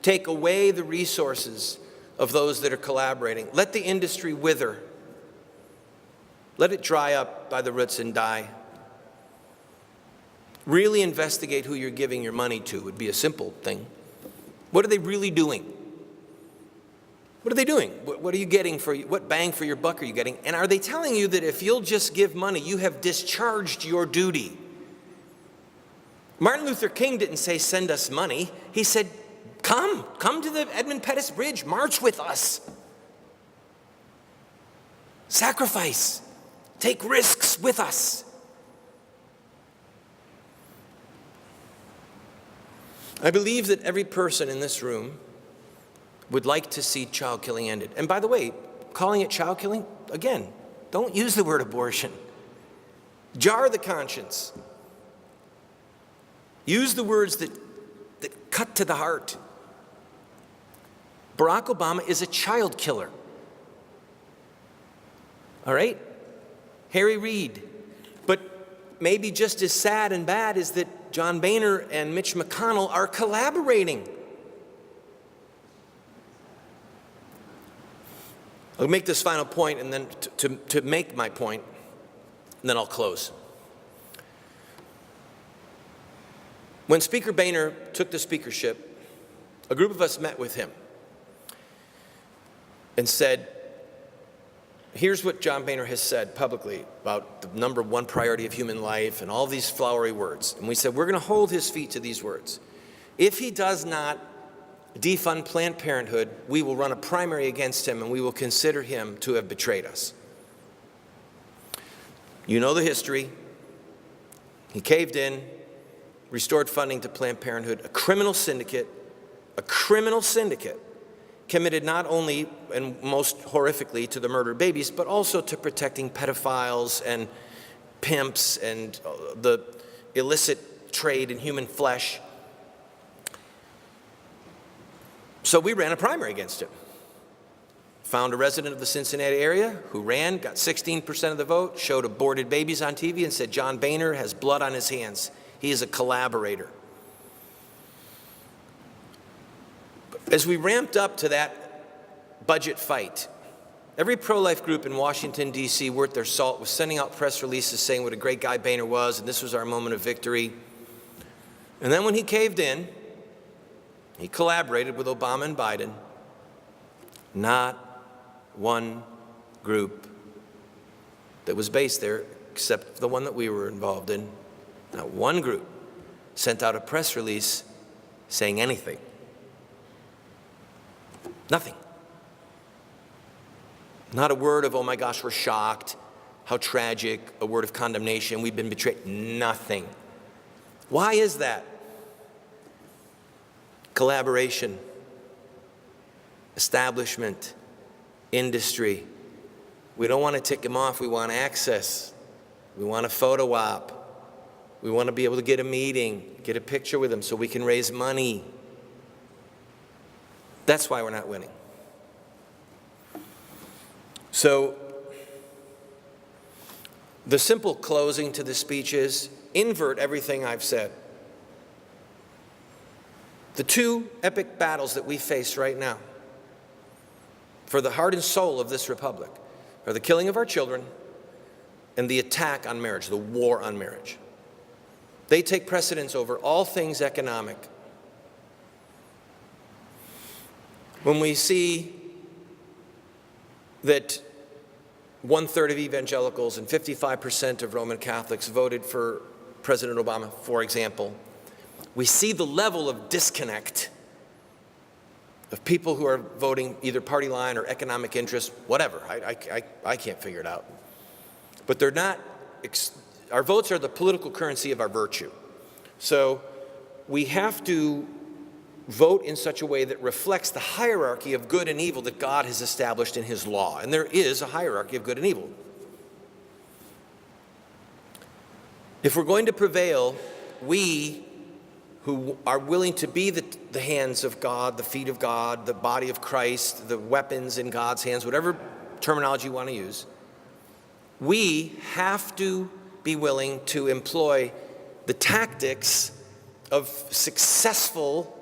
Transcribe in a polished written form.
take away the resources of those that are collaborating. Let the industry wither. Let it dry up by the roots and die. Really investigate who you're giving your money to would be a simple thing. What are they really doing? What are they doing? What are you getting what bang for your buck are you getting? And are they telling you that if you'll just give money, you have discharged your duty? Martin Luther King didn't say, send us money. He said, come to the Edmund Pettus Bridge, march with us. Sacrifice, take risks with us. I believe that every person in this room would like to see child killing ended. And by the way, calling it child killing, again, don't use the word abortion. Jar the conscience. Use the words that cut to the heart. Barack Obama is a child killer. All right? Harry Reid. But maybe just as sad and bad is that John Boehner and Mitch McConnell are collaborating. I'll make this final point, and then to make my point, and then I'll close. When Speaker Boehner took the speakership, a group of us met with him and said, here's what John Boehner has said publicly about the number one priority of human life and all these flowery words. And we said, we're going to hold his feet to these words. If he does not defund Planned Parenthood, we will run a primary against him and we will consider him to have betrayed us. You know the history. He caved in, restored funding to Planned Parenthood, a criminal syndicate committed not only and most horrifically to the murder of babies, but also to protecting pedophiles and pimps and the illicit trade in human flesh. So we ran a primary against him. Found a resident of the Cincinnati area who ran, got 16% of the vote, showed aborted babies on TV and said, John Boehner has blood on his hands. He is a collaborator. As we ramped up to that budget fight, every pro-life group in Washington, D.C. worth their salt was sending out press releases saying what a great guy Boehner was, and this was our moment of victory. And then when he caved in, he collaborated with Obama and Biden. Not one group that was based there, except the one that we were involved in, not one group sent out a press release saying anything. Nothing. Not a word of, oh my gosh, we're shocked, how tragic, a word of condemnation, we've been betrayed. Nothing. Why is that? Collaboration, establishment, industry. We don't want to tick them off, we want access. We want a photo op. We want to be able to get a meeting, get a picture with them so we can raise money. That's why we're not winning. So the simple closing to the speech is invert everything I've said. The two epic battles that we face right now for the heart and soul of this republic are the killing of our children and the attack on marriage, the war on marriage. They take precedence over all things economic. When we see that 1/3 of evangelicals and 55% of Roman Catholics voted for President Obama, for example, we see the level of disconnect of people who are voting either party line or economic interest, whatever. I can't figure it out. But they're not, our votes are the political currency of our virtue. So we have to vote in such a way that reflects the hierarchy of good and evil that God has established in his law. And there is a hierarchy of good and evil. If we're going to prevail, we who are willing to be the hands of God, the feet of God, the body of Christ, the weapons in God's hands, whatever terminology you want to use, we have to be willing to employ the tactics of successful